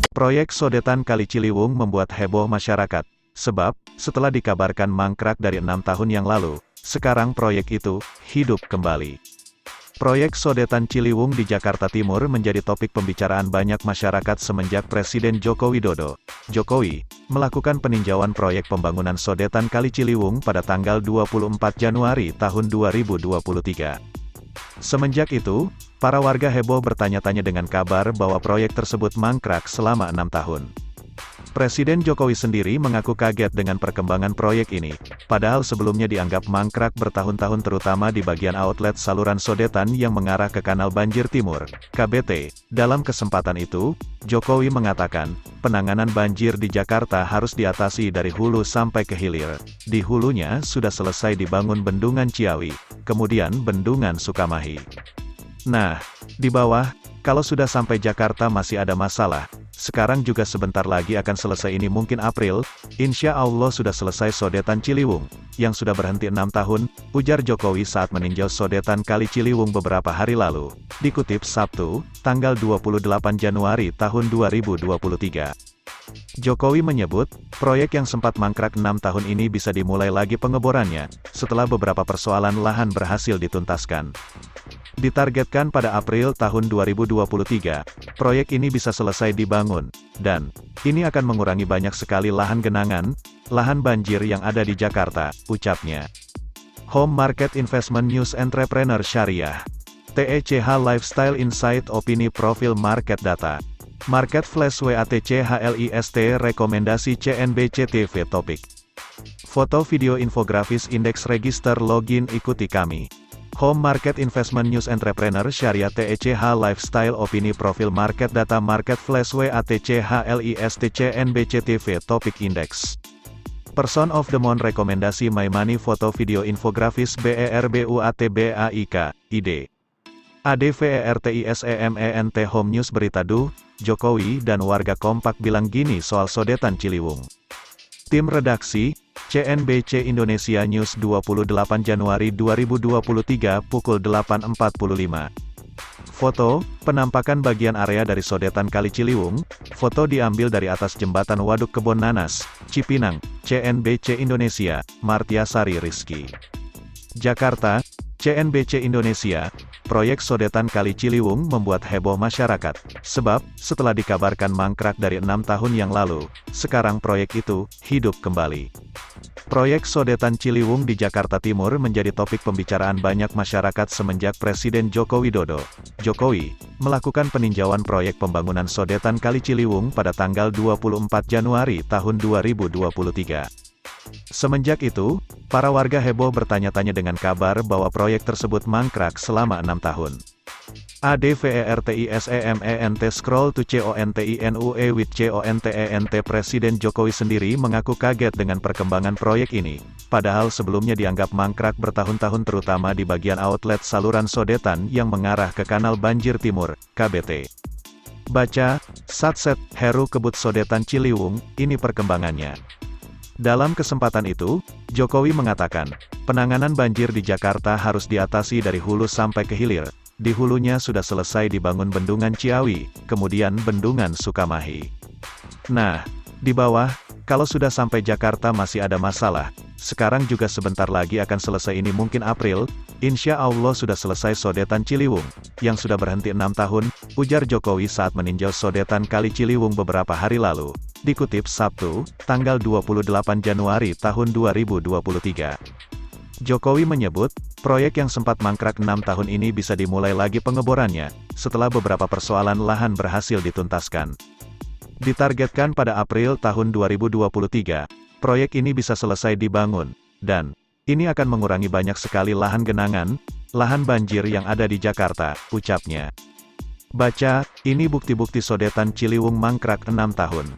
Proyek sodetan Kali Ciliwung membuat heboh masyarakat, sebab, setelah dikabarkan mangkrak dari 6 tahun yang lalu, sekarang proyek itu hidup kembali. Proyek sodetan Ciliwung di Jakarta Timur menjadi topik pembicaraan banyak masyarakat semenjak Presiden Joko Widodo, Jokowi, melakukan peninjauan proyek pembangunan sodetan Kali Ciliwung pada tanggal 24 Januari tahun 2023. Semenjak itu, para warga heboh bertanya-tanya dengan kabar bahwa proyek tersebut mangkrak selama 6 tahun. Presiden Jokowi sendiri mengaku kaget dengan perkembangan proyek ini, padahal sebelumnya dianggap mangkrak bertahun-tahun terutama di bagian outlet saluran sodetan yang mengarah ke Kanal Banjir Timur, KBT. Dalam kesempatan itu, Jokowi mengatakan, penanganan banjir di Jakarta harus diatasi dari hulu sampai ke hilir. Di hulunya sudah selesai dibangun Bendungan Ciawi, kemudian Bendungan Sukamahi. Nah, di bawah, kalau sudah sampai Jakarta masih ada masalah. Sekarang juga sebentar lagi akan selesai, ini mungkin April, insya Allah sudah selesai sodetan Ciliwung, yang sudah berhenti 6 tahun, ujar Jokowi saat meninjau sodetan Kali Ciliwung beberapa hari lalu. Dikutip Sabtu, tanggal 28 Januari tahun 2023. Jokowi menyebut, proyek yang sempat mangkrak 6 tahun ini bisa dimulai lagi pengeborannya, setelah beberapa persoalan lahan berhasil dituntaskan. Ditargetkan pada April tahun 2023, proyek ini bisa selesai dibangun, dan ini akan mengurangi banyak sekali lahan genangan, lahan banjir yang ada di Jakarta, ucapnya. Home Market Investment News Entrepreneur Syariah. TECH Lifestyle Insight Opini Profil Market Data. Market Flash WATCHLIST Rekomendasi CNBC TV Topik. Foto video infografis Indeks Register Login ikuti kami. Home Market Investment News Entrepreneur Syariah TECH Lifestyle Opini Profil Market Data Market Flash WATCHLIST CNBC TV Topik Indeks Person of the Month Rekomendasi My Money Foto Video Infografis BERBUATBAIK, ID ADVERTISEMENT Home News Berita Jokowi dan warga kompak bilang gini soal sodetan Ciliwung. Tim redaksi, CNBC Indonesia News 28 Januari 2023 pukul 8.45. Foto, penampakan bagian area dari sodetan Kali Ciliwung, foto diambil dari atas jembatan Waduk Kebon Nanas, Cipinang, CNBC Indonesia, Martiasari Rizky. Jakarta, CNBC Indonesia, proyek sodetan Kali Ciliwung membuat heboh masyarakat, sebab, setelah dikabarkan mangkrak dari 6 tahun yang lalu, sekarang proyek itu hidup kembali. Proyek sodetan Ciliwung di Jakarta Timur menjadi topik pembicaraan banyak masyarakat semenjak Presiden Joko Widodo, Jokowi, melakukan peninjauan proyek pembangunan sodetan Kali Ciliwung pada tanggal 24 Januari tahun 2023. Semenjak itu, para warga heboh bertanya-tanya dengan kabar bahwa proyek tersebut mangkrak selama 6 tahun. ADVERTISEMENT Scroll to CONTINUE with CONTENT Presiden Jokowi sendiri mengaku kaget dengan perkembangan proyek ini, padahal sebelumnya dianggap mangkrak bertahun-tahun terutama di bagian outlet saluran sodetan yang mengarah ke Kanal Banjir Timur, KBT. Baca, Satset, Heru Kebut Sodetan Ciliwung, ini perkembangannya. Dalam kesempatan itu, Jokowi mengatakan, penanganan banjir di Jakarta harus diatasi dari hulu sampai ke hilir. Di hulunya sudah selesai dibangun Bendungan Ciawi, kemudian Bendungan Sukamahi. Nah, di bawah, kalau sudah sampai Jakarta masih ada masalah. Sekarang juga sebentar lagi akan selesai, ini mungkin April, insya Allah sudah selesai sodetan Ciliwung, yang sudah berhenti 6 tahun, ujar Jokowi saat meninjau sodetan Kali Ciliwung beberapa hari lalu. Dikutip Sabtu, tanggal 28 Januari tahun 2023. Jokowi menyebut, proyek yang sempat mangkrak 6 tahun ini bisa dimulai lagi pengeborannya, setelah beberapa persoalan lahan berhasil dituntaskan. Ditargetkan pada April tahun 2023, proyek ini bisa selesai dibangun, dan ini akan mengurangi banyak sekali lahan genangan, lahan banjir yang ada di Jakarta, ucapnya. Baca, ini bukti-bukti sodetan Ciliwung mangkrak 6 tahun.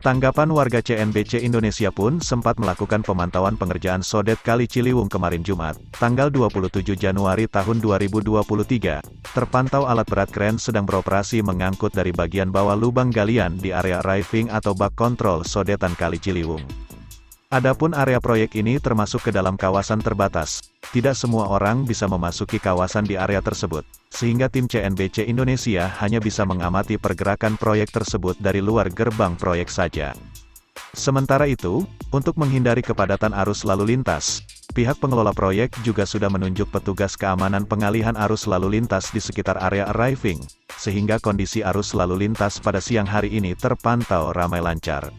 Tanggapan warga CNBC Indonesia pun sempat melakukan pemantauan pengerjaan sodet Kali Ciliwung kemarin Jumat, tanggal 27 Januari tahun 2023. Terpantau alat berat kren sedang beroperasi mengangkut dari bagian bawah lubang galian di area riving atau bak kontrol sodetan Kali Ciliwung. Adapun area proyek ini termasuk ke dalam kawasan terbatas. Tidak semua orang bisa memasuki kawasan di area tersebut, sehingga tim CNBC Indonesia hanya bisa mengamati pergerakan proyek tersebut dari luar gerbang proyek saja. Sementara itu, untuk menghindari kepadatan arus lalu lintas, pihak pengelola proyek juga sudah menunjuk petugas keamanan pengalihan arus lalu lintas di sekitar area arriving, sehingga kondisi arus lalu lintas pada siang hari ini terpantau ramai lancar.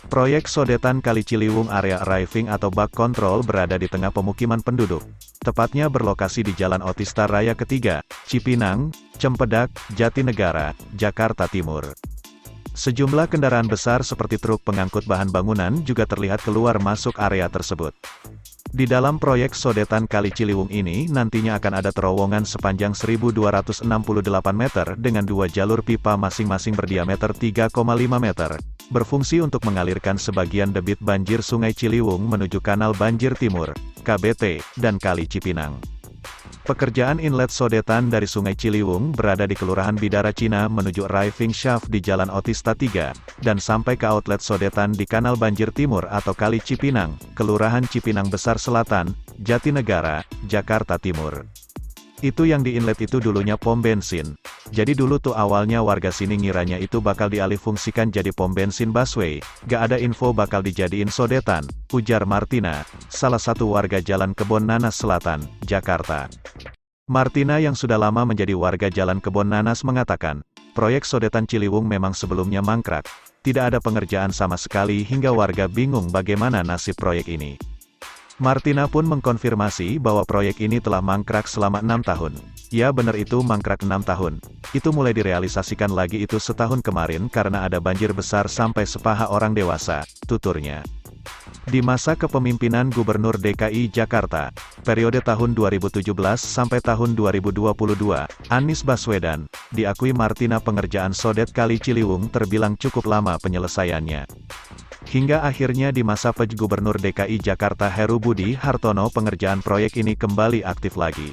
Proyek sodetan Kali Ciliwung area arriving atau bak control berada di tengah pemukiman penduduk, tepatnya berlokasi di Jalan Otista Raya Ketiga, Cipinang, Cempedak, Jatinegara, Jakarta Timur. Sejumlah kendaraan besar seperti truk pengangkut bahan bangunan juga terlihat keluar masuk area tersebut. Di dalam proyek sodetan Kali Ciliwung ini nantinya akan ada terowongan sepanjang 1.268 meter dengan 2 jalur pipa masing-masing berdiameter 3,5 meter, berfungsi untuk mengalirkan sebagian debit banjir Sungai Ciliwung menuju Kanal Banjir Timur, KBT, dan Kali Cipinang. Pekerjaan inlet sodetan dari Sungai Ciliwung berada di Kelurahan Bidara Cina menuju arriving shaft di Jalan Otista 3, dan sampai ke outlet sodetan di Kanal Banjir Timur atau Kali Cipinang, Kelurahan Cipinang Besar Selatan, Jatinegara, Jakarta Timur. Itu yang di inlet itu dulunya pom bensin. Jadi dulu tuh awalnya warga sini ngiranya itu bakal dialihfungsikan jadi pom bensin busway, gak ada info bakal dijadiin sodetan, ujar Martina, salah satu warga Jalan Kebon Nanas Selatan, Jakarta. Martina yang sudah lama menjadi warga Jalan Kebon Nanas mengatakan, proyek sodetan Ciliwung memang sebelumnya mangkrak, tidak ada pengerjaan sama sekali hingga warga bingung bagaimana nasib proyek ini. Martina pun mengkonfirmasi bahwa proyek ini telah mangkrak selama 6 tahun. Ya benar itu mangkrak 6 tahun. Itu mulai direalisasikan lagi itu setahun kemarin karena ada banjir besar sampai sepaha orang dewasa, tuturnya. Di masa kepemimpinan Gubernur DKI Jakarta, periode tahun 2017 sampai tahun 2022, Anies Baswedan, diakui Martina pengerjaan sodet Kali Ciliwung terbilang cukup lama penyelesaiannya. Hingga akhirnya di masa PJ Gubernur DKI Jakarta Heru Budi Hartono pengerjaan proyek ini kembali aktif lagi.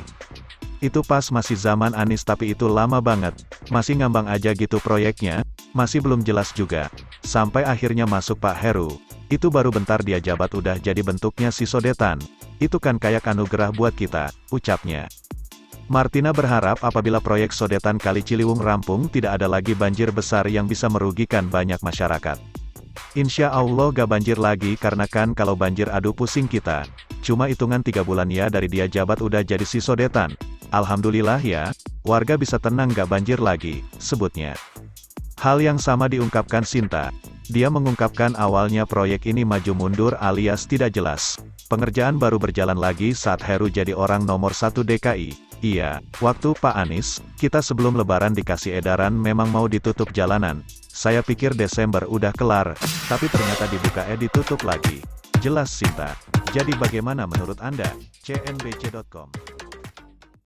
Itu pas masih zaman Anies tapi itu lama banget, masih ngambang aja gitu proyeknya, masih belum jelas juga. Sampai akhirnya masuk Pak Heru, itu baru bentar dia jabat udah jadi bentuknya si sodetan. Itu kan kayak anugerah buat kita, ucapnya. Martina berharap apabila proyek sodetan Kali Ciliwung rampung tidak ada lagi banjir besar yang bisa merugikan banyak masyarakat. Insya Allah gak banjir lagi karena kan kalau banjir aduh pusing kita. Cuma hitungan 3 bulan ya dari dia jabat udah jadi si sodetan. Alhamdulillah ya, warga bisa tenang gak banjir lagi, sebutnya. Hal yang sama diungkapkan Sinta. Dia mengungkapkan awalnya proyek ini maju mundur alias tidak jelas. Pengerjaan baru berjalan lagi saat Heru jadi orang nomor 1 DKI. Iya, waktu Pak Anies, kita sebelum lebaran dikasih edaran memang mau ditutup jalanan. Saya pikir Desember udah kelar, tapi ternyata dibuka ditutup lagi. Jelas Sinta. Jadi bagaimana menurut Anda? cnbc.com